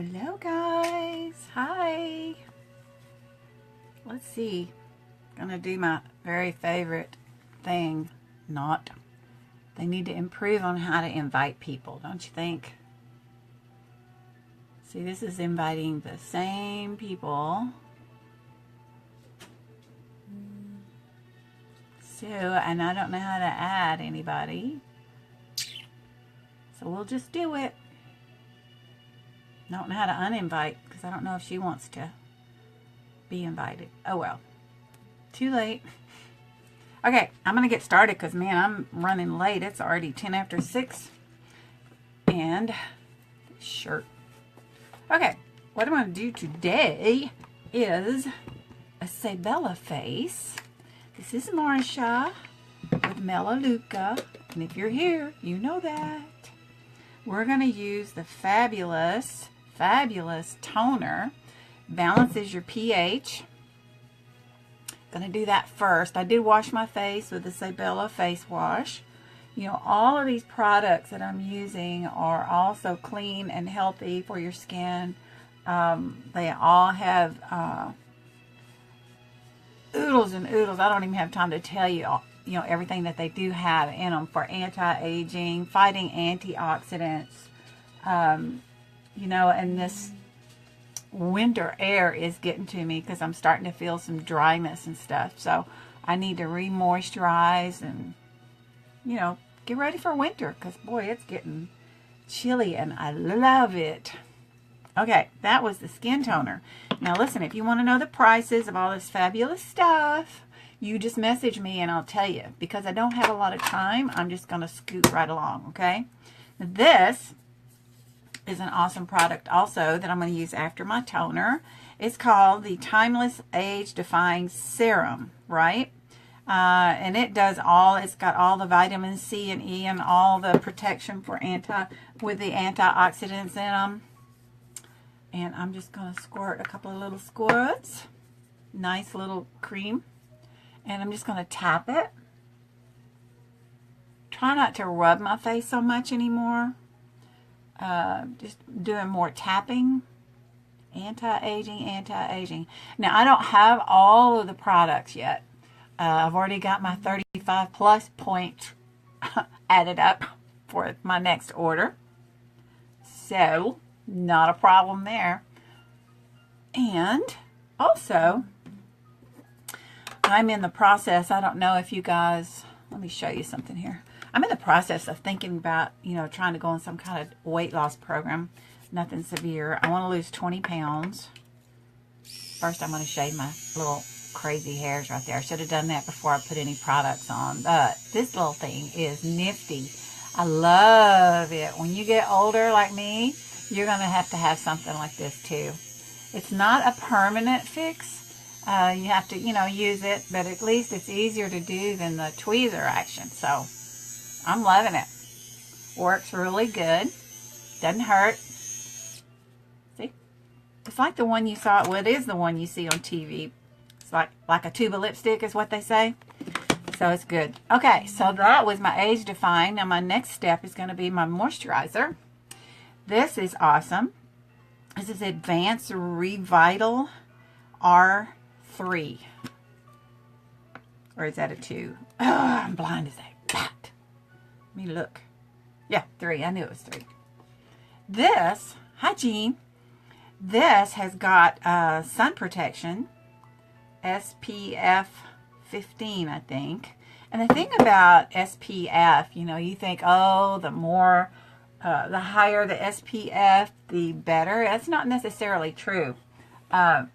Hello guys, hi. Let's see, gonna do my very favorite thing. They need to improve on how to invite people, don't you think? See, this is inviting the same people. So, and I don't know how to add anybody. So we'll just do it. I don't know how to uninvite because I don't know if she wants to be invited. Oh well, too late. Okay, I'm gonna get started because man, I'm running late. It's already 10 after 6. And shirt. Okay, what I'm gonna do today is a Sabella face. This is Marsha with Melalueca, and if you're here, you know that. We're gonna use the fabulous toner. Balances your pH. Gonna do that first. I did wash my face with the Sabella face wash. You know, all of these products that I'm using are also clean and healthy for your skin. They all have oodles and oodles. I don't even have time to tell you, you know, everything that they do have in them for anti-aging, fighting antioxidants. You know, and this winter air is getting to me because I'm starting to feel some dryness and stuff. So I need to re-moisturize and, you know, get ready for winter because, boy, it's getting chilly and I love it. Okay, that was the skin toner. Now, listen, if you want to know the prices of all this fabulous stuff, you just message me and I'll tell you. Because I don't have a lot of time, I'm just going to scoot right along, okay? This is an awesome product also that I'm going to use after my toner. It's called the Timeless Age Defying Serum, right? And it does it's got all the vitamin C and E and all the protection for with the antioxidants in them. And I'm just going to squirt a couple of little squirts. Nice little cream. And I'm just going to tap it. Try not to rub my face so much anymore. Just doing more tapping. Anti-aging. Now, I don't have all of the products yet. I've already got my 35 plus points added up for my next order. So, not a problem there. And also, I'm in the process, I don't know if you guys, let me show you something here. I'm in the process of thinking about, you know, trying to go on some kind of weight loss program. Nothing severe. I want to lose 20 pounds. First, I'm going to shave my little crazy hairs right there. I should have done that before I put any products on. But this little thing is nifty. I love it. When you get older like me, you're going to have something like this too. It's not a permanent fix. You have to, you know, use it, but at least it's easier to do than the tweezer action. So, I'm loving it. Works really good. Doesn't hurt. See? It's like the one you saw. Well, it is the one you see on TV. It's like a tube of lipstick is what they say. So, it's good. Okay, so that was my age defying. Now, my next step is going to be my moisturizer. This is awesome. This is Advanced Revital R3. Or is that a 2? Oh, I'm blind as a bat. Let me look. Yeah, 3. I knew it was 3. This, hi Jean. This has got sun protection. SPF 15, I think. And the thing about SPF, you know, you think, oh, the higher the SPF, the better. That's not necessarily true. I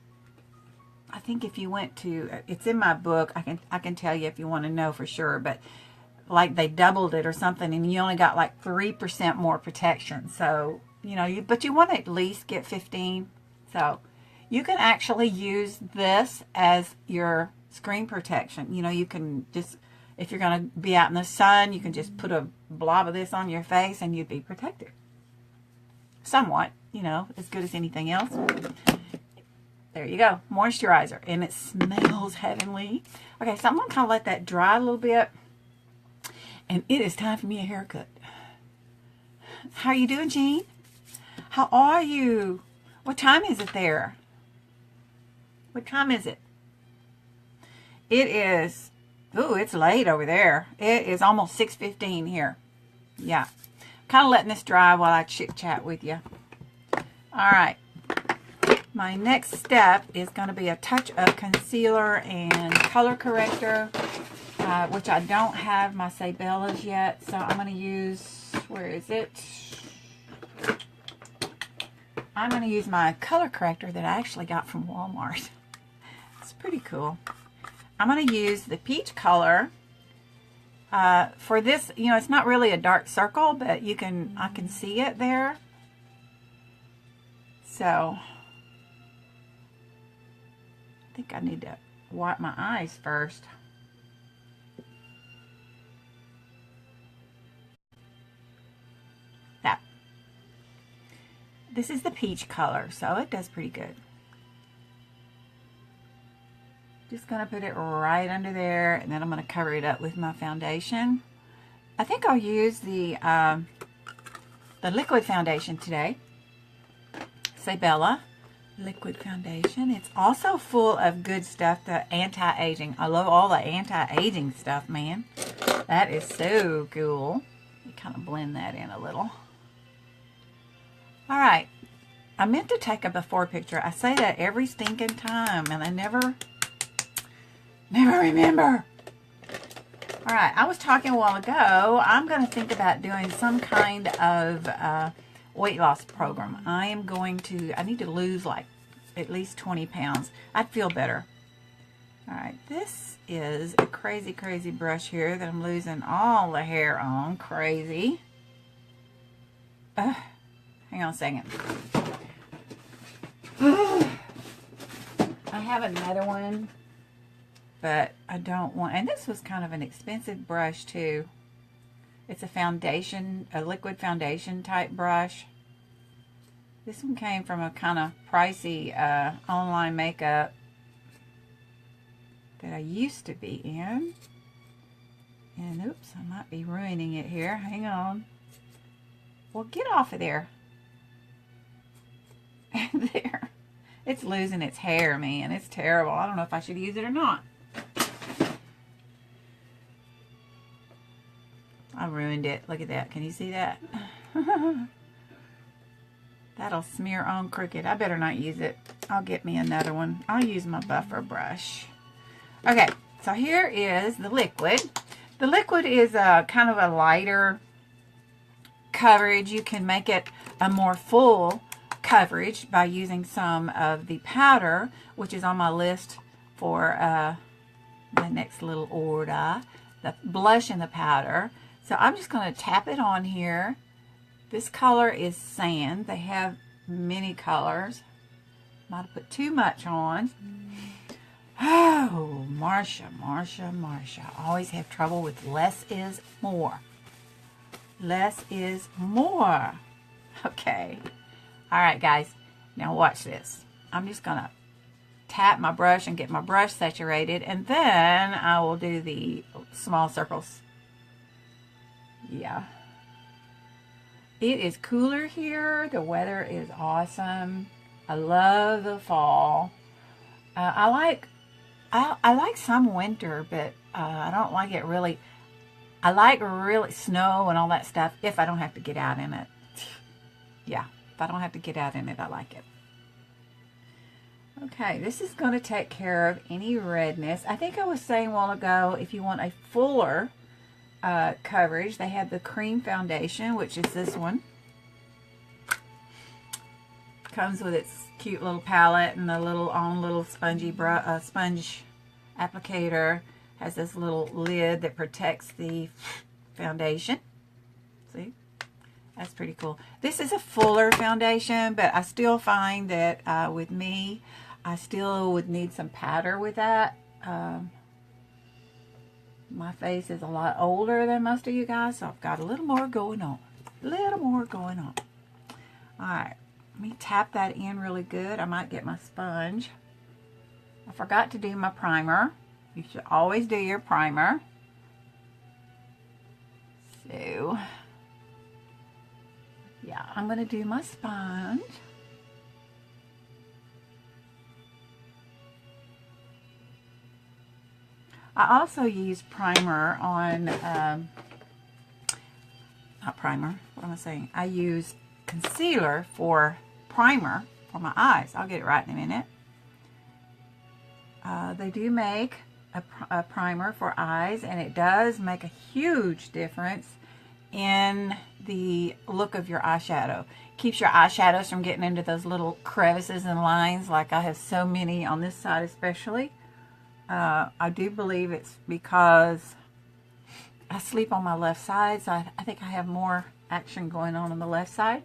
think if you went to, it's in my book, I can tell you if you want to know for sure, but like they doubled it or something and you only got like 3% more protection. So, you know, but you want to at least get 15. So you can actually use this as your screen protection. You know, you can just, if you're going to be out in the sun, you can just put a blob of this on your face and you'd be protected. Somewhat, you know, as good as anything else. There you go, moisturizer, and it smells heavenly. Okay, so I'm going to kind of let that dry a little bit, and it is time for me a haircut. How are you doing, Jean? How are you? What time is it there? What time is it? It is, ooh, it's late over there. It is almost 6:15 here. Yeah. Kind of letting this dry while I chit-chat with you. All right. My next step is going to be a touch of concealer and color corrector, which I don't have my Sabellas yet. So I'm going to use, where is it? I'm going to use my color corrector that I actually got from Walmart. It's pretty cool. I'm going to use the peach color. For this, you know, it's not really a dark circle, but I can see it there. So, I think I need to wipe my eyes first. That. This is the peach color, so it does pretty good. Just going to put it right under there, and then I'm going to cover it up with my foundation. I think I'll use the liquid foundation today. Sabella liquid foundation. It's also full of good stuff, the anti-aging. I love all the anti-aging stuff, man. That is so cool. You kind of blend that in a little. All right. I meant to take a before picture. I say that every stinking time, and I never remember. All right, I was talking a while ago. I'm going to think about doing some kind of weight loss program. I need to lose like at least 20 pounds. I'd feel better. All right, this is a crazy, crazy brush here that I'm losing all the hair on. Crazy. Hang on a second. I have another one, but I don't want, and this was kind of an expensive brush too. It's a foundation, a liquid foundation type brush. This one came from a kind of pricey online makeup that I used to be in. And oops, I might be ruining it here. Hang on. Well, get off of there. There. It's losing its hair, man. It's terrible. I don't know if I should use it or not. I ruined it. Look at that. Can you see that? That'll smear on crooked. I better not use it. I'll get me another one. I'll use my buffer brush. Okay, so here is the liquid. The liquid is a kind of a lighter coverage. You can make it a more full coverage by using some of the powder, which is on my list for my next little order. The blush and the powder. So I'm just going to tap it on here. This color is Sand. They have many colors. Might have put too much on. Oh, Marsha. I always have trouble with less is more. Less is more. Okay. All right, guys. Now watch this. I'm just going to tap my brush and get my brush saturated, and then I will do the small circles. Yeah. It is cooler here. The weather is awesome. I love the fall. I like some winter, but I don't like it really. I like really snow and all that stuff if I don't have to get out in it. Yeah, if I don't have to get out in it, I like it. Okay, this is going to take care of any redness. I think I was saying a while ago, if you want a fuller coverage, they have the cream foundation, which is this one. Comes with its cute little palette and the little spongy sponge applicator. Has this little lid that protects the foundation. See? That's pretty cool. This is a fuller foundation, but I still find that with me, I still would need some powder with that. My face is a lot older than most of you guys, so I've got a little more going on. Alright, let me tap that in really good. I might get my sponge. I forgot to do my primer. You should always do your primer. So, yeah, I'm going to do my sponge. I also use primer on, not primer, what am I saying? I use concealer for primer for my eyes. I'll get it right in a minute. They do make a primer for eyes, and it does make a huge difference in the look of your eyeshadow. Keeps your eyeshadows from getting into those little crevices and lines, like I have so many on this side especially. I do believe it's because I sleep on my left side, so I think I have more action going on the left side.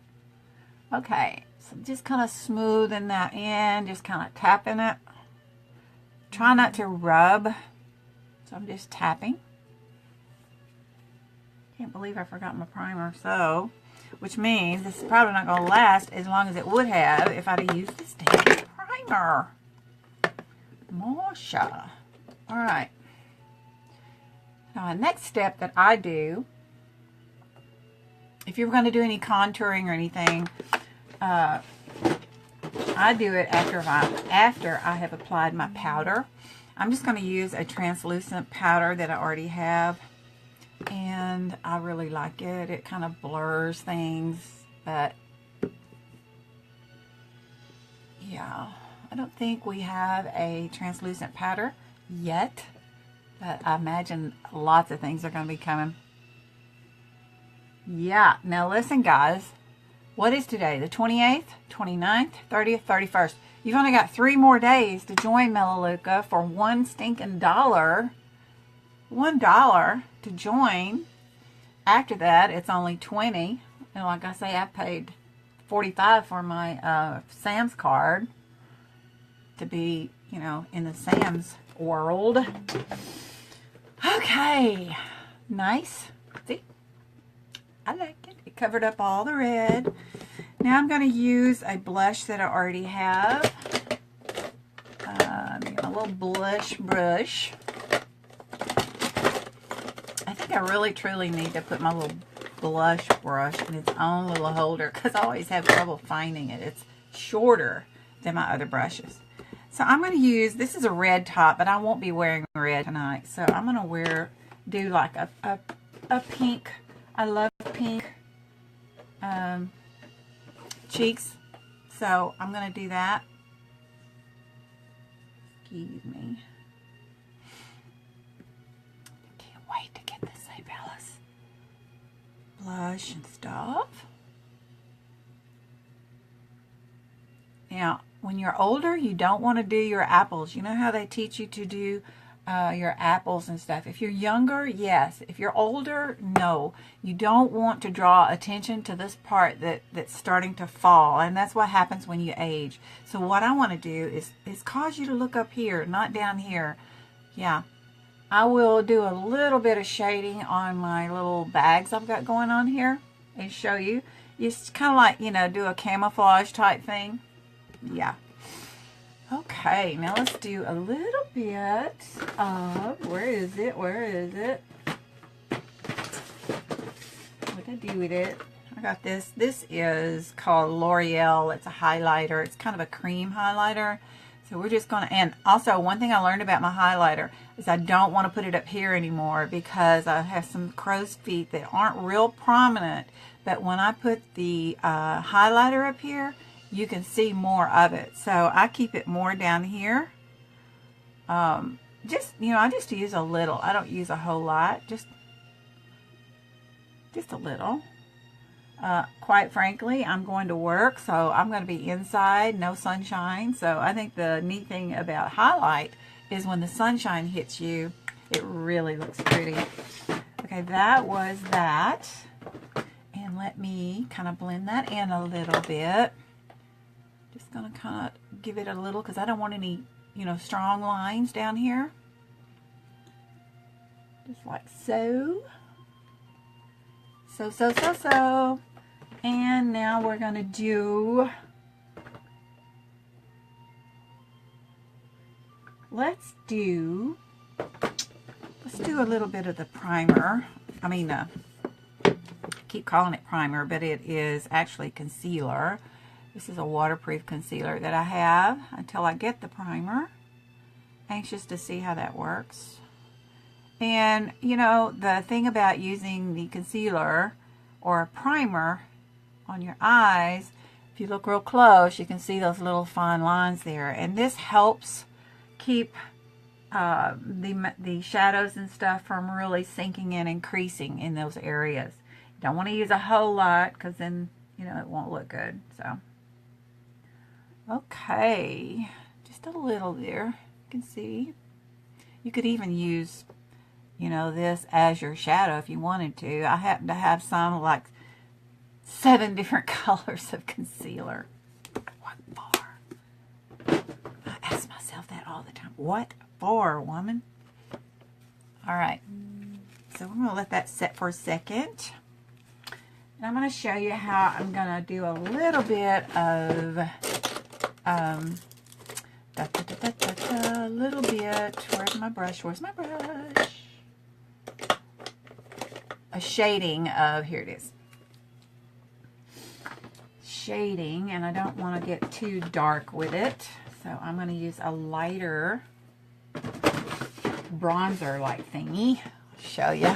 Okay, so just kind of smoothing that in, just kind of tapping it. Try not to rub, so I'm just tapping. Can't believe I forgot my primer, so, which means this is probably not going to last as long as it would have if I'd have used this damn primer. Marsha. All right. Now, the next step that I do, if you're going to do any contouring or anything, I do it after I have applied my powder. I'm just going to use a translucent powder that I already have, and I really like it. It kind of blurs things, but yeah, I don't think we have a translucent powder yet, but I imagine lots of things are going to be coming. Yeah, now listen guys, what is today? The 28th, 29th, 30th, 31st. You've only got 3 more days to join Melalueca for $1 stinking dollar. $1 to join. After that, it's only $20. And like I say, I paid $45 for my Sam's card to be, you know, in the Sam's world. Okay, nice. See, I like it. It covered up all the red. Now I'm going to use a blush that I already have. A little blush brush. I think I really truly need to put my little blush brush in its own little holder because I always have trouble finding it. It's shorter than my other brushes. So I'm going to use, this is a red top, but I won't be wearing red tonight. So I'm going to do like a pink. I love pink cheeks. So I'm going to do that. Excuse me. Can't wait to get this Sabellus blush and stuff. Now, when you're older, you don't want to do your apples. You know how they teach you to do your apples and stuff. If you're younger, yes. If you're older, no. You don't want to draw attention to this part that's starting to fall, and that's what happens when you age. So what I want to do is cause you to look up here, not down here. Yeah. I will do a little bit of shading on my little bags I've got going on here and show you. It's kind of like, you know, do a camouflage type thing. Yeah. Okay, now let's do a little bit of, where is it? What did I do with it? I got this. This is called L'Oreal. It's a highlighter. It's kind of a cream highlighter. So we're just going to, and also one thing I learned about my highlighter is I don't want to put it up here anymore because I have some crow's feet that aren't real prominent. But when I put the highlighter up here, you can see more of it. So I keep it more down here. Just, you know, I just use a little. I don't use a whole lot. Just a little. Quite frankly, I'm going to work, so I'm going to be inside, no sunshine. So I think the neat thing about highlight is when the sunshine hits you, it really looks pretty. Okay, that was that. And let me kind of blend that in a little bit. Just going to kind of give it a little, because I don't want any, you know, strong lines down here. Just like so. So. And now we're going to do, let's do a little bit of the primer. I mean, I keep calling it primer, but it is actually concealer. This is a waterproof concealer that I have until I get the primer. Anxious to see how that works. And, you know, the thing about using the concealer or a primer on your eyes, if you look real close, you can see those little fine lines there. And this helps keep the shadows and stuff from really sinking in and creasing in those areas. You don't want to use a whole lot because then, you know, it won't look good. So, okay, just a little there. You can see. You could even use, you know, this as your shadow if you wanted to. I happen to have some, like 7 different colors of concealer. What for? I ask myself that all the time. What for, woman? All right. So I'm going to let that set for a second. And I'm going to show you how I'm going to do a little bit of, a little bit, where's my brush? Where's my brush? A shading of, here it is. Shading, and I don't want to get too dark with it. So I'm going to use a lighter bronzer-like thingy. I'll show you.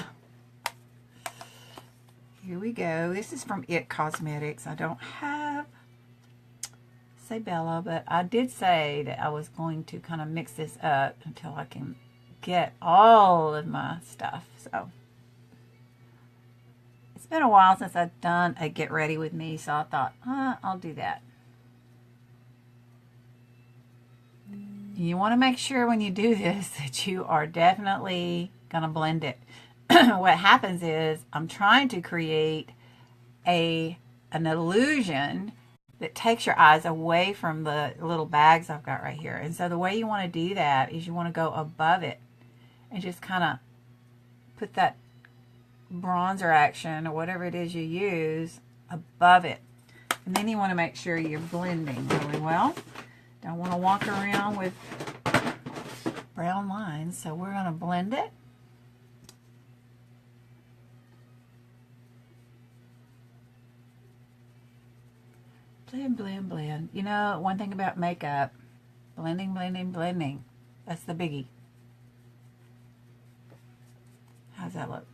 Here we go. This is from It Cosmetics. I don't have Sabella, but I did say that I was going to kind of mix this up until I can get all of my stuff. So it's been a while since I've done a get ready with me, so I thought, I'll do that. You want to make sure when you do this that you are definitely going to blend it. What happens is I'm trying to create an illusion that takes your eyes away from the little bags I've got right here. And so the way you want to do that is you want to go above it and just kind of put that bronzer action or whatever it is you use above it. And then you want to make sure you're blending really well. Don't want to walk around with brown lines, so we're going to blend it. Blend, blend, blend. You know, one thing about makeup, blending, blending, blending. That's the biggie. How's that look?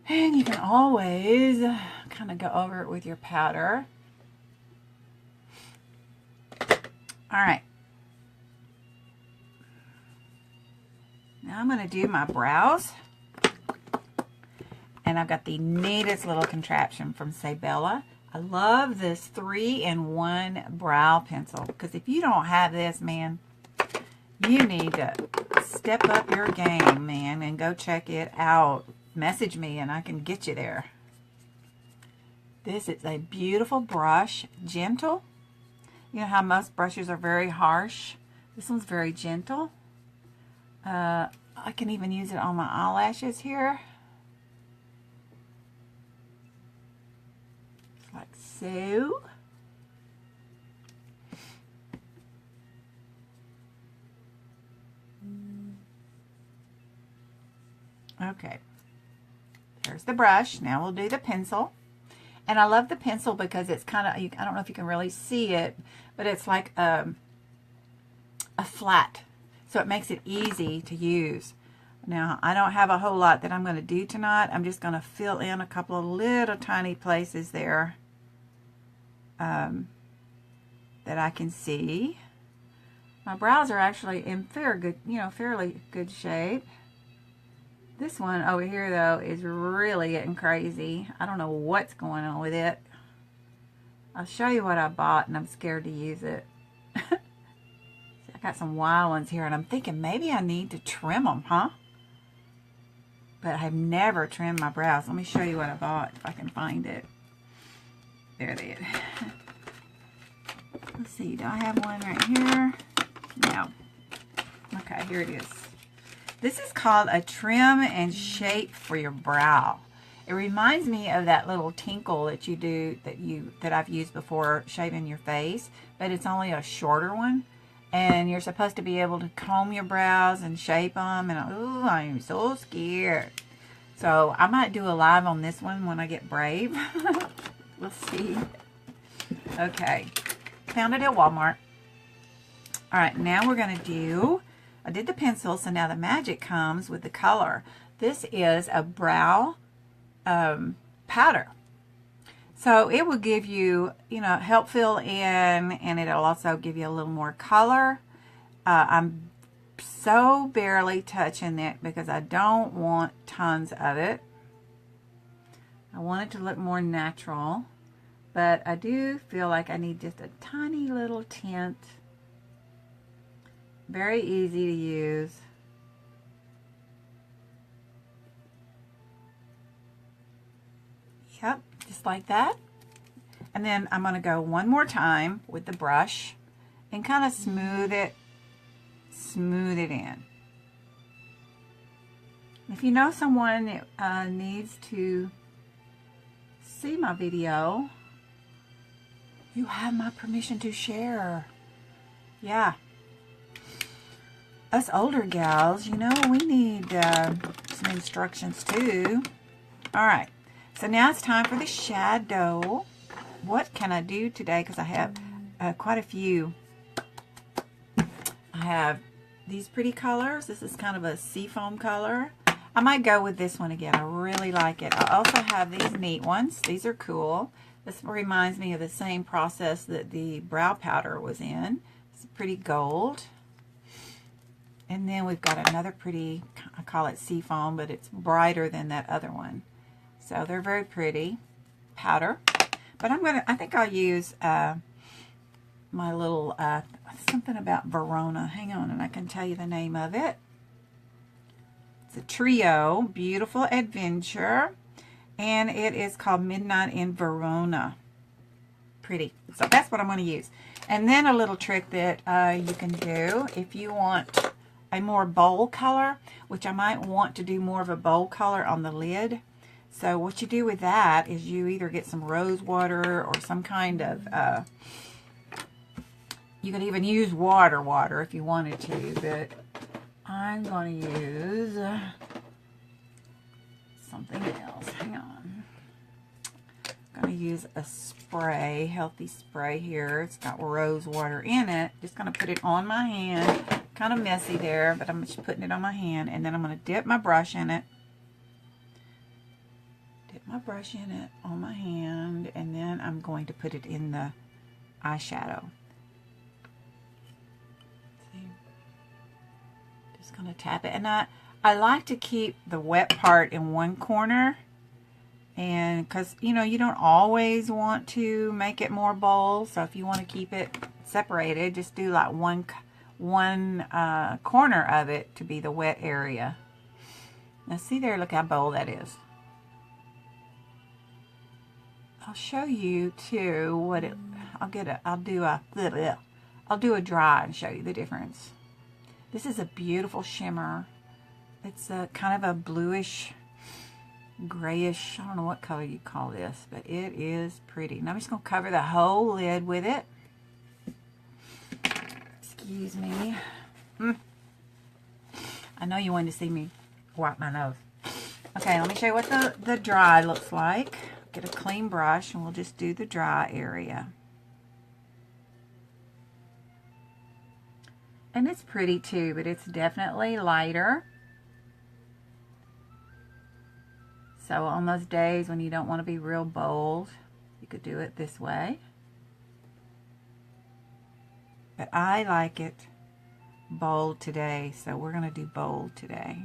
And you can always kind of go over it with your powder. All right. Now I'm going to do my brows. And I've got the neatest little contraption from Sabella. I love this 3-in-1 brow pencil. Because if you don't have this, man, you need to step up your game, man, and go check it out. Message me and I can get you there. This is a beautiful brush, gentle. You know how most brushes are very harsh? This one's very gentle. I can even use it on my eyelashes here. Like so. Okay. There's the brush. Now we'll do the pencil. And I love the pencil because it's kind of, I don't know if you can really see it, but it's like a flat. So it makes it easy to use. Now, I don't have a whole lot that I'm going to do tonight. I'm just going to fill in a couple of little tiny places there that I can see. My brows are actually in fairly good shape. This one over here, though, is really getting crazy. I don't know what's going on with it. I'll show you what I bought, and I'm scared to use it. I got some wild ones here, and I'm thinking maybe I need to trim them, huh? But I've never trimmed my brows. Let me show you what I bought, if I can find it. There it is. Let's see, do I have one right here? No. Okay, here it is. This is called a trim and shape for your brow. It reminds me of that little tinkle that you do, that I've used before shaving your face, but it's only a shorter one. And you're supposed to be able to comb your brows and shape them. And ooh, I'm so scared. So I might do a live on this one when I get brave. We'll see. Okay. Found it at Walmart. All right, now we're going to do, I did the pencil, so now the magic comes with the color. This is a brow powder. So it will give you, help fill in, and it'll also give you a little more color. I'm so barely touching it because I don't want tons of it. I want it to look more natural, but I do feel like I need just a tiny little tint. Very easy to use. Yep, just like that. And then I'm going to go one more time with the brush and kind of smooth it in. If you know someone that needs to see my video, you have my permission to share. Yeah. Us older gals, we need some instructions too. All right. So now it's time for the shadow. What can I do today? Because I have quite a few. I have these pretty colors. This is kind of a seafoam color. I might go with this one again. I really like it. I also have these neat ones. These are cool. This reminds me of the same process that the brow powder was in. It's pretty gold. And then we've got another pretty, I call it seafoam, but it's brighter than that other one. So they're very pretty powder. But I think I'll use my little, something about Verona. Hang on, and I can tell you the name of it. It's a trio, Beautiful Adventure, and it is called Midnight in Verona. Pretty. So that's what I'm going to use. And then a little trick that you can do if you want a more bold color, which I might want to do more of a bold color on the lid. So what you do with that is you either get some rose water or some kind of, you could even use water if you wanted to, but I'm going to use something else. Hang on. I'm going to use a spray, healthy spray here. It's got rose water in it. Just going to put it on my hand. Kind of messy there, but I'm just putting it on my hand, and then I'm going to dip my brush in it. On my hand, and then I'm going to put it in the eyeshadow. See? Just going to tap it, and I like to keep the wet part in one corner, and because you don't always want to make it more bold, so if you want to keep it separated, just do like one corner of it to be the wet area. Now see there, look how bold that is. I'll show you too what it. I'll do a dry and show you the difference. This is a beautiful shimmer. It's a kind of a bluish, grayish. I don't know what color you call this, but it is pretty. Now I'm just gonna cover the whole lid with it. Excuse me. I know you wanted to see me wipe my nose. Okay, let me show you what the dry looks like. Get a clean brush and we'll just do the dry area. And it's pretty too, but it's definitely lighter. So on those days when you don't want to be real bold, you could do it this way. But I like it bold today, so we're going to do bold today.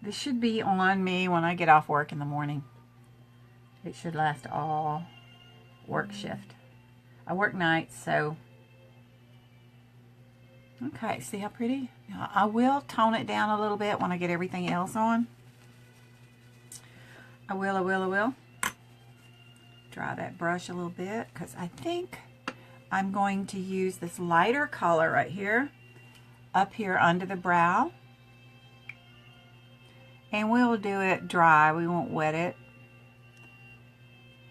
This should be on me when I get off work in the morning. It should last all work shift. I work nights, so... Okay, see how pretty? I will tone it down a little bit when I get everything else on. I will. Dry that brush a little bit, because I think I'm going to use this lighter color right here, up here under the brow. And we'll do it dry. We won't wet it.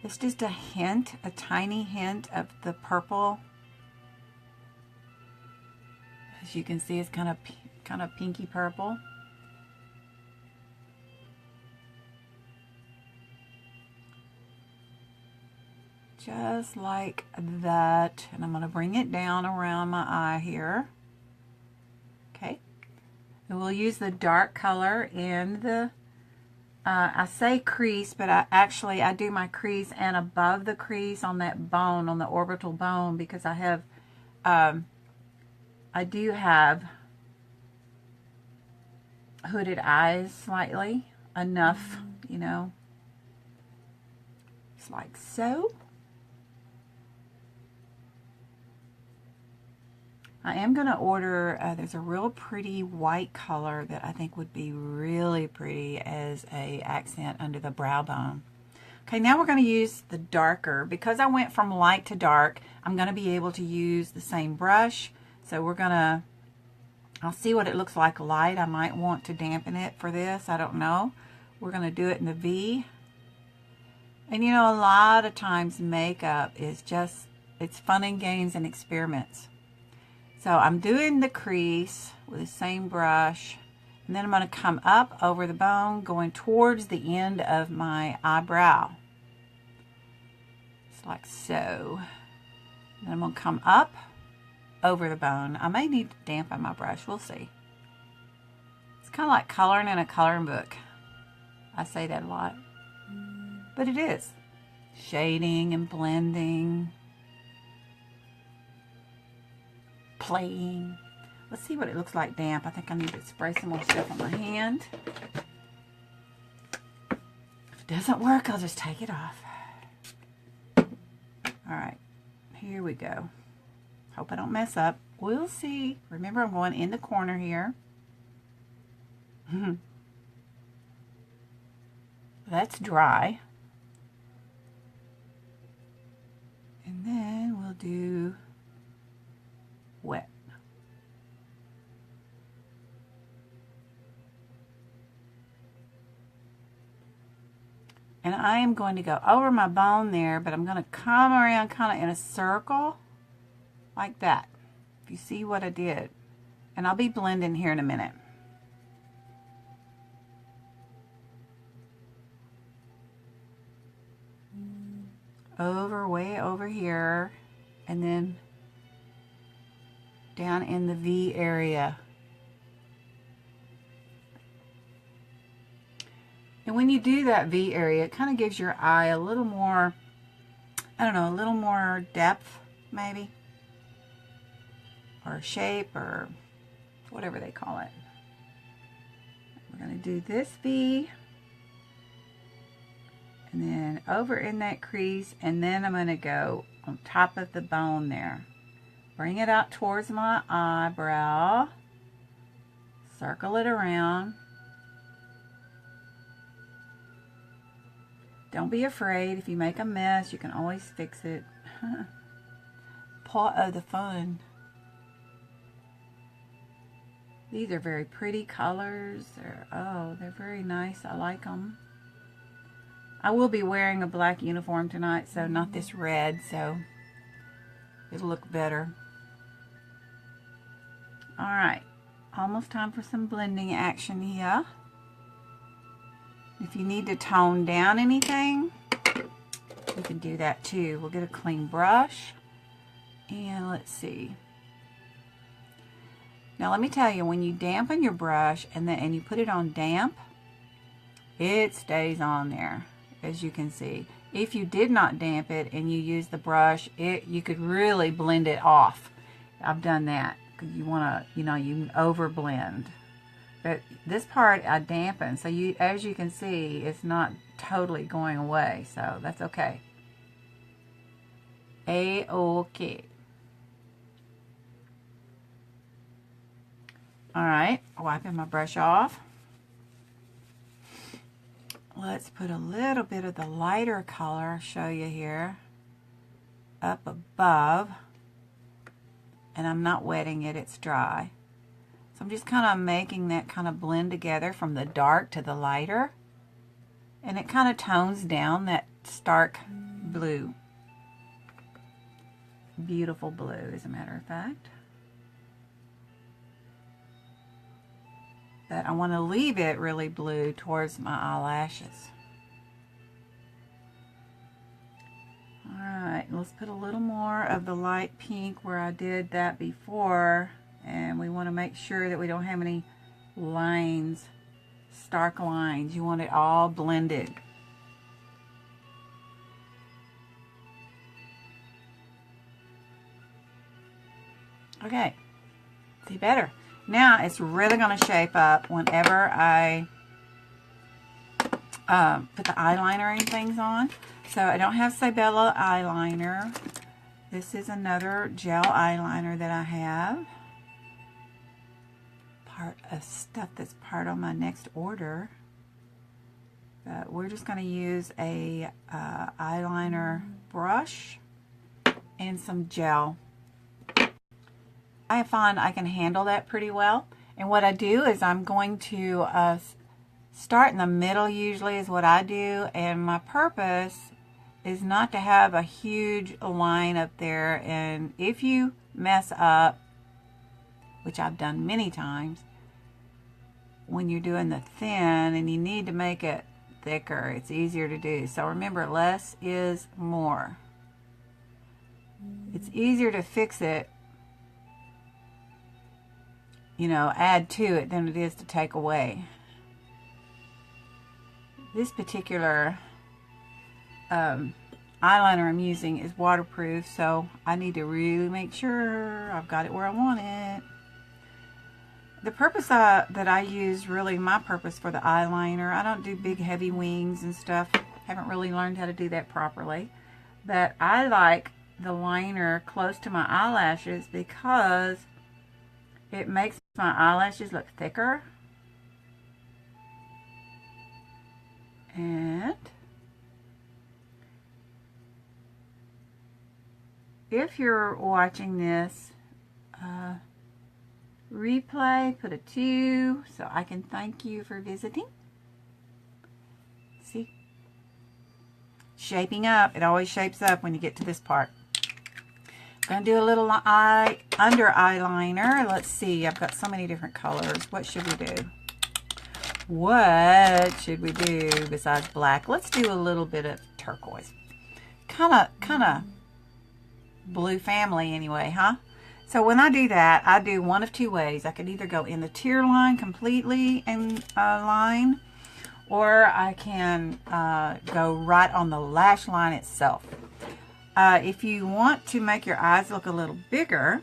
It's just a hint, a tiny hint of the purple. As you can see, it's kind of pinky purple. just like that. And I'm going to bring it down around my eye here. Okay. And we'll use the dark color in the, I say crease, but I do my crease and above the crease on that bone, on the orbital bone, because I have, I do have hooded eyes slightly, enough, you know, it's like so. I am going to order, there's a real pretty white color that I think would be really pretty as a accent under the brow bone. Okay, now we're going to use the darker. Because I went from light to dark, I'm going to be able to use the same brush. So we're going to, I'll see what it looks like light. I might want to dampen it for this. I don't know. We're going to do it in the V. And you know, a lot of times makeup is just, it's fun and games and experiments. So I'm doing the crease with the same brush, and then I'm going to come up over the bone, going towards the end of my eyebrow. It's like so. And then I'm going to come up over the bone. I may need to dampen my brush. We'll see. It's kind of like coloring in a coloring book. I say that a lot. But it is. Shading and blending. Playing. Let's see what it looks like damp. I think I need to spray some more stuff on my hand. If it doesn't work, I'll just take it off. Alright, here we go. Hope I don't mess up. We'll see. Remember, I'm going in the corner here. That's dry. And then we'll do wet. And I am going to go over my bone there, but I'm going to come around kind of in a circle like that. If you see what I did. And I'll be blending here in a minute. Way over here, and then down in the V area. And when you do that V area, it kind of gives your eye a little more, I don't know, a little more depth maybe, or shape, or whatever they call it. We're going to do this V, and then over in that crease, and then I'm going to go on top of the bone there. Bring it out towards my eyebrow. Circle it around. Don't be afraid. If you make a mess, you can always fix it. Part of the fun. These are very pretty colors. They're very nice. I like them. I will be wearing a black uniform tonight, so not this red, so it'll look better. Alright, almost time for some blending action here. If you need to tone down anything, you can do that too. We'll get a clean brush, and let's see. Now let me tell you, when you dampen your brush and you put it on damp, it stays on there. As you can see, if you did not damp it and you use the brush, you could really blend it off. I've done that because you want to, you over blend. But this part I dampen, so as you can see, it's not totally going away, so that's okay. A-okay. All right, wiping my brush off. Let's put a little bit of the lighter color, I'll show you here, up above. And I'm not wetting it, it's dry. So I'm just kind of making that kind of blend together from the dark to the lighter. And it kind of tones down that stark blue. Beautiful blue, as a matter of fact. But I want to leave it really blue towards my eyelashes. Alright. let's put a little more of the light pink where I did that before. And we want to make sure that we don't have any lines, stark lines. You want it all blended. Okay, see better. Now it's really going to shape up whenever I put the eyeliner and things on. So I don't have Sabella eyeliner. This is another gel eyeliner that I have. Part of stuff that's part on my next order. But we're just going to use a eyeliner brush and some gel. I find I can handle that pretty well. And what I do is I'm going to start in the middle, usually is what I do. And my purpose is not to have a huge line up there. And if you mess up, which I've done many times, when you're doing the thin and you need to make it thicker, it's easier to do. So remember, less is more. It's easier to fix it, you know, add to it than it is to take away. This particular eyeliner I'm using is waterproof, so I need to really make sure I've got it where I want it. The purpose that I use, really my purpose for the eyeliner, I don't do big heavy wings and stuff. Haven't really learned how to do that properly. But I like the liner close to my eyelashes because it makes my eyelashes look thicker. And if you're watching this replay, put a 2 so I can thank you for visiting. See? Shaping up. It always shapes up when you get to this part. I'm going to do a little under eyeliner. Let's see. I've got so many different colors. What should we do? What should we do besides black? Let's do a little bit of turquoise. Kind of blue family anyway, huh? So when I do that, I do one of two ways. I could either go in the tear line completely and line, or I can go right on the lash line itself. If you want to make your eyes look a little bigger,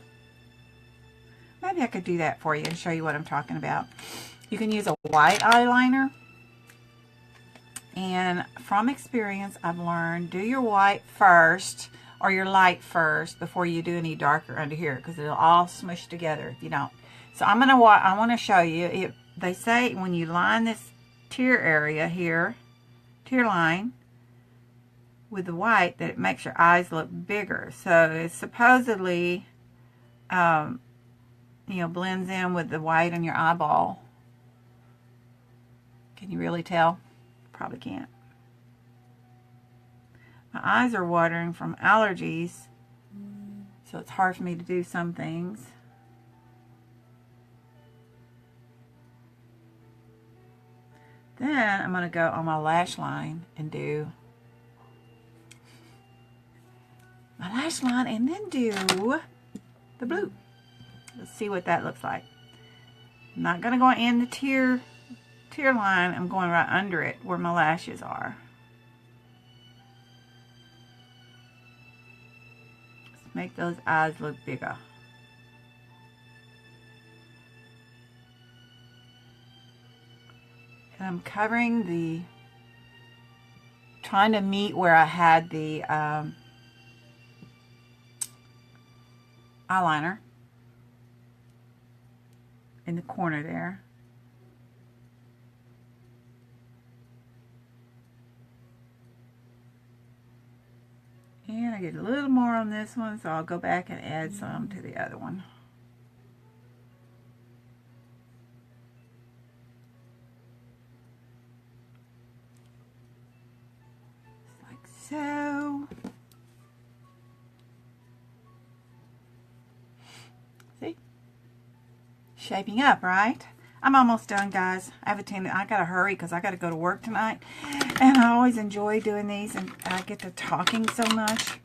maybe I could do that for you and show you what I'm talking about. You can use a white eyeliner. And from experience, I've learned, do your white first or your light first before you do any darker under here, because it'll all smush together if you don't. So I want to show you. They say when you line this tear area here, tear line, with the white, that it makes your eyes look bigger. So it supposedly, you know, blends in with the white on your eyeball. Can you really tell? Probably can't. My eyes are watering from allergies, so it's hard for me to do some things. Then I'm going to go on my lash line and do my lash line and then do the blue. Let's see what that looks like. I'm not going to go in the tear line. I'm going right under it where my lashes are. Let's make those eyes look bigger. And I'm covering trying to meet where I had the eyeliner in the corner there. And I get a little more on this one, so I'll go back and add some to the other one. Just like so. See? Shaping up, right? I'm almost done, guys. I gotta hurry because I gotta go to work tonight. And I always enjoy doing these, and I get to talking so much.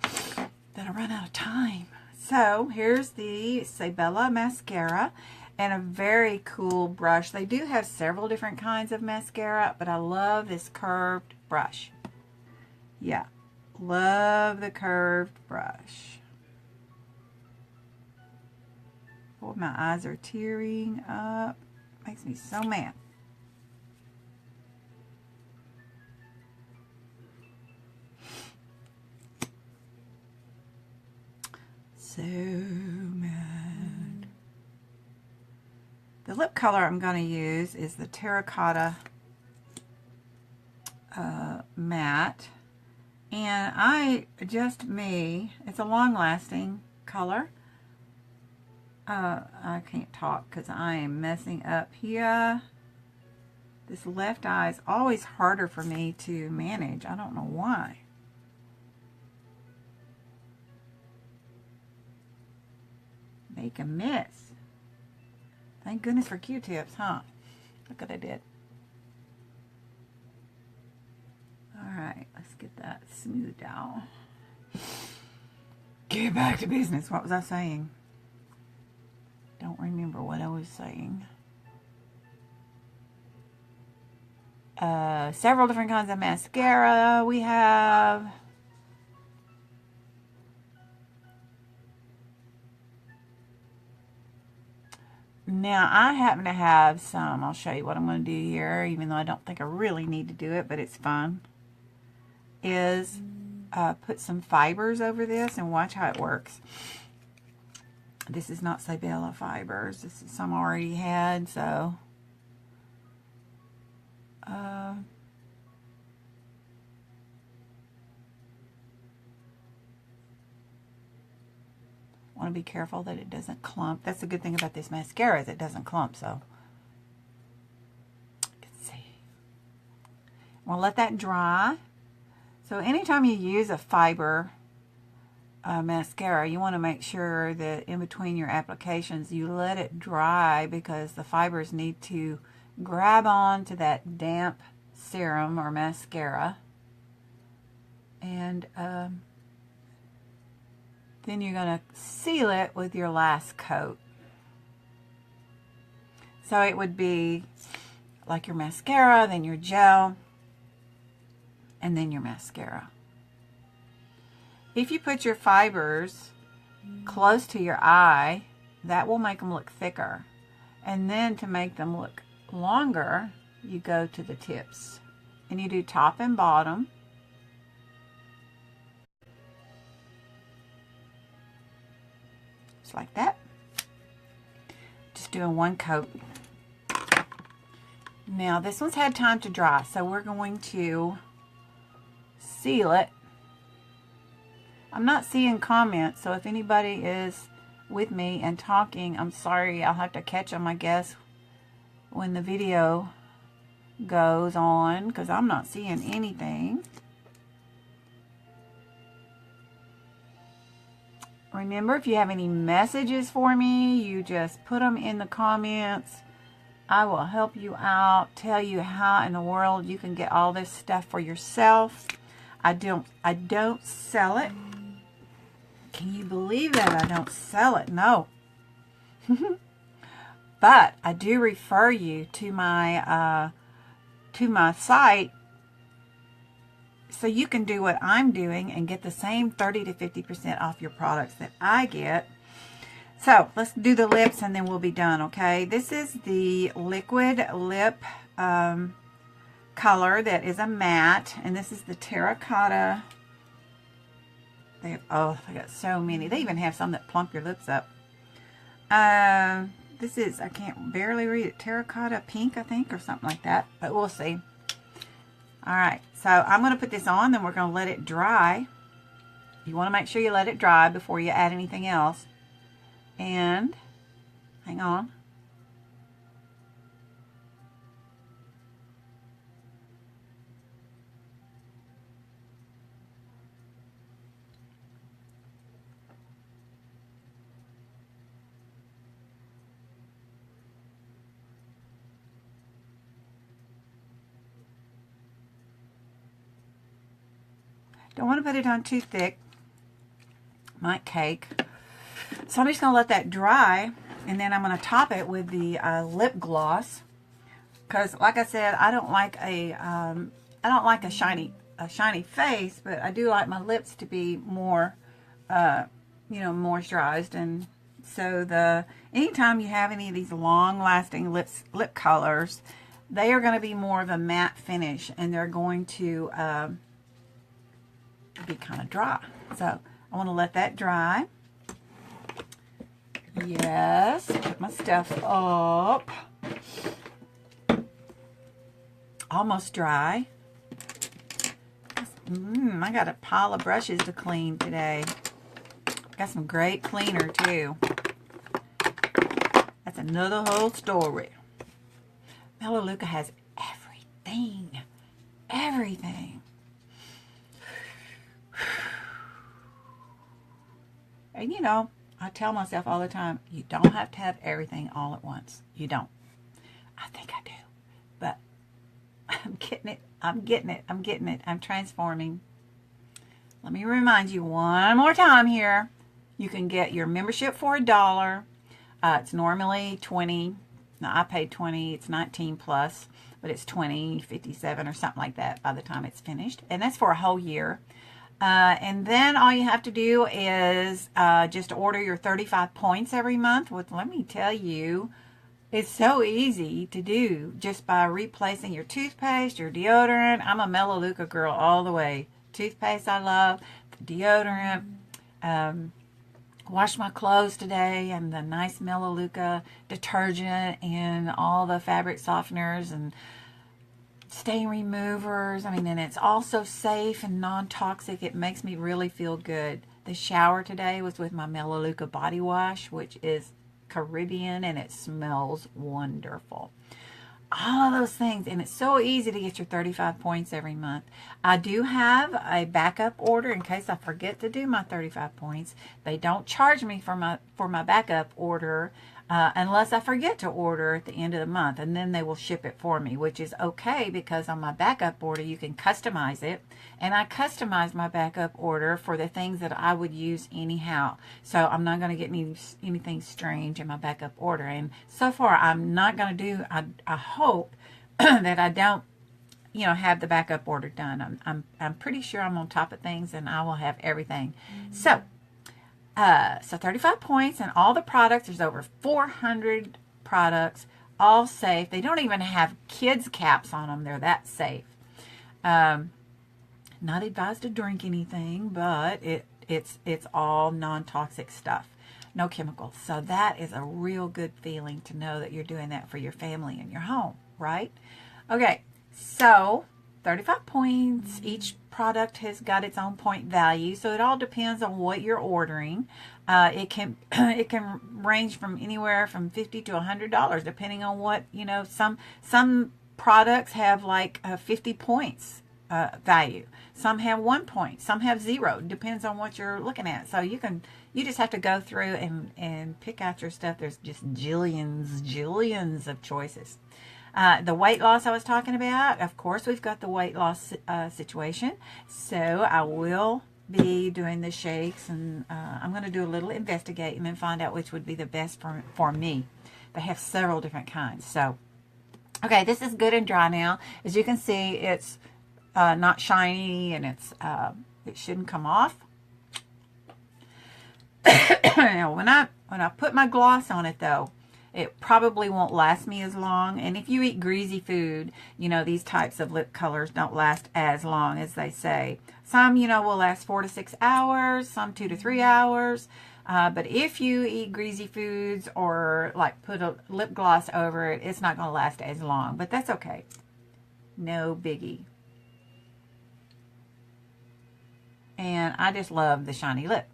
then I run out of time. So here's the Sabella mascara and a very cool brush. They do have several different kinds of mascara, but I love this curved brush. Yeah, love the curved brush. Boy, my eyes are tearing up. Makes me so mad. So mad. The lip color I'm going to use is the Terracotta Matte. And it's a long-lasting color. I can't talk because I am messing up here. This left eye is always harder for me to manage. I don't know why. Make a mess. Thank goodness for Q-tips, huh? Look what I did. Alright, let's get that smoothed out. Get back to business. What was I saying? Don't remember what I was saying. Several different kinds of mascara we have. Now, I happen to have some. I'll show you what I'm going to do here, even though I don't think I really need to do it, but it's fun. Is put some fibers over this and watch how it works. This is not Sabella fibers. This is some I already had, so... want to be careful that it doesn't clump. That's the good thing about this mascara, is it doesn't clump, so... Let's see. We'll let that dry. So anytime you use a fiber mascara, you want to make sure that in between your applications you let it dry, because the fibers need to grab on to that damp serum or mascara, and then you're going to seal it with your last coat. So it would be like your mascara, then your gel, and then your mascara. If you put your fibers close to your eye, that will make them look thicker. And then to make them look longer, you go to the tips. And you do top and bottom. Just like that. Just doing one coat. Now this one's had time to dry, so we're going to seal it. I'm not seeing comments, so if anybody is with me and talking, I'm sorry. I'll have to catch them, I guess, when the video goes on, because I'm not seeing anything. Remember, if you have any messages for me, you just put them in the comments. I will help you out, tell you how in the world you can get all this stuff for yourself. I don't sell it. Can you believe that I don't sell it? No. But I do refer you to my site, so you can do what I'm doing and get the same 30 to 50% off your products that I get. So let's do the lips and then we'll be done, okay? This is the liquid lip color that is a matte, and this is the Terracotta. They got so many. They even have some that plump your lips up. This is, I can't barely read it, Terracotta Pink, I think, or something like that, but we'll see. All right, so I'm going to put this on, then we're going to let it dry. You want to make sure you let it dry before you add anything else. And, hang on. Don't want to put it on too thick. might cake. So I'm just going to let that dry, and then I'm going to top it with the lip gloss. Because, like I said, I don't like a shiny face, but I do like my lips to be more, moisturized. And so anytime you have any of these long-lasting lip colors, they are going to be more of a matte finish, and they're going to be kind of dry. So I want to let that dry. Yes, put my stuff up. Almost dry. I got a pile of brushes to clean today. Got some great cleaner too. That's another whole story. Melalueca has everything. Everything. And you know, I tell myself all the time, you don't have to have everything all at once. You don't. I think I do. But I'm getting it. I'm getting it. I'm getting it. I'm transforming. Let me remind you one more time here. You can get your membership for $1. It's normally $20. Now, I paid $20. It's $19 plus, but it's $20, $57 or something like that by the time it's finished. And that's for a whole year. And then all you have to do is just order your 35 points every month. Let me tell you, it's so easy to do just by replacing your toothpaste, your deodorant. I'm a Melalueca girl all the way. Toothpaste I love, the deodorant. Washed my clothes today, and the nice Melalueca detergent and all the fabric softeners and stain removers. I mean, and it's also safe and non-toxic. It makes me really feel good. The shower today was with my Melalueca body wash, which is Caribbean, and it smells wonderful. All of those things, and it's so easy to get your 35 points every month. I do have a backup order in case I forget to do my 35 points. They don't charge me for my backup order unless I forget to order at the end of the month, and then they will ship it for me, which is okay because on my backup order you can customize it, and I customize my backup order for the things that I would use anyhow. So I'm not going to get anything strange in my backup order, and so far I'm not going to do. I hope that I don't, have the backup order done. I'm pretty sure I'm on top of things, and I will have everything. So 35 points, and all the products, there's over 400 products, all safe. They don't even have kids caps on them. They're that safe. Not advised to drink anything, but it's all non-toxic stuff. No chemicals. So that is a real good feeling to know that you're doing that for your family and your home, right? Okay, so 35 points. Each product has got its own point value, so it all depends on what you're ordering. It can range from anywhere from $50 to $100 depending on what, some products have like 50 points value. Some have 1 point, some have 0. Depends on what you're looking at. So you just have to go through and pick out your stuff. There's just jillions of choices. The weight loss I was talking about, of course, we've got the weight loss situation. So I will be doing the shakes, and I'm going to do a little investigating and find out which would be the best for me. They have several different kinds. So, okay, this is good and dry now. As you can see, it's not shiny, and it shouldn't come off. Now, when I put my gloss on it, though, it probably won't last me as long. And if you eat greasy food, these types of lip colors don't last as long as they say. Some, will last 4 to 6 hours, some 2 to 3 hours. But if you eat greasy foods or like put a lip gloss over it, it's not going to last as long. But that's okay. No biggie. And I just love the shiny lip.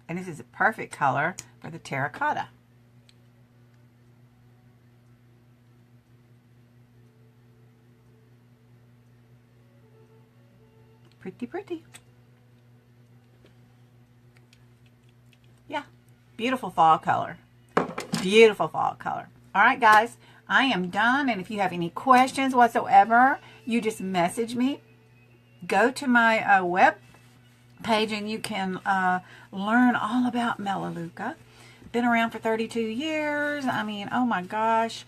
And this is a perfect color for the terracotta. Pretty, pretty. Yeah, beautiful fall color. Beautiful fall color. All right, guys, I am done. And if you have any questions whatsoever, you just message me. go to my web page and you can learn all about Melalueca. Been around for 32 years. I mean, oh my gosh.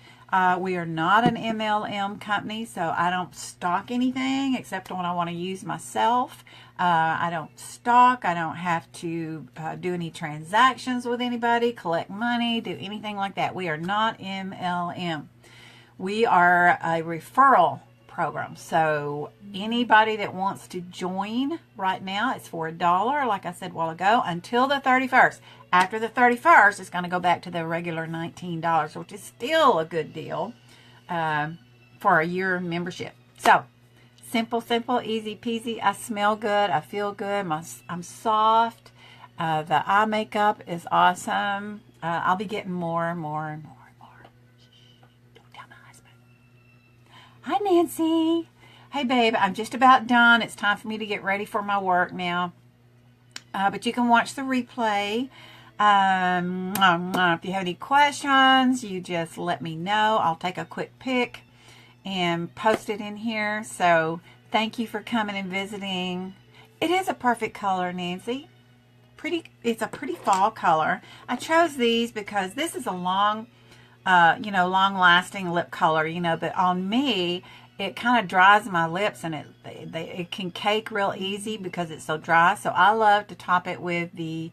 We are not an MLM company, so I don't stock anything except when I want to use myself. I don't stock. I don't have to do any transactions with anybody, collect money, do anything like that. We are not MLM. We are a referral program. So anybody that wants to join right now, it's for $1, like I said a while ago, until the 31st. After the 31st, it's going to go back to the regular $19, which is still a good deal for a year membership. So simple, simple, easy peasy. I smell good. I feel good. I'm soft. The eye makeup is awesome. I'll be getting more and more and more and more. Don't tell my husband. Hi, Nancy. Hey, babe. I'm just about done. It's time for me to get ready for my work now. But you can watch the replay. If you have any questions, you just let me know. I'll take a quick pic and post it in here. So thank you for coming and visiting. It is a perfect color, Nancy. It's a pretty fall color. I chose these because this is a long lasting lip color, but on me, it kind of dries my lips and it can cake real easy because it's so dry. So I love to top it with the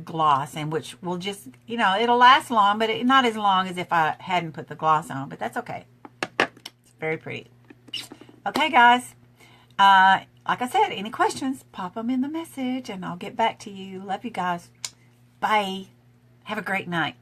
gloss, and which will just, it'll last long, but not as long as if I hadn't put the gloss on, but that's okay. It's very pretty. Okay, guys. Like I said, any questions, pop them in the message and I'll get back to you. Love you guys. Bye. Have a great night.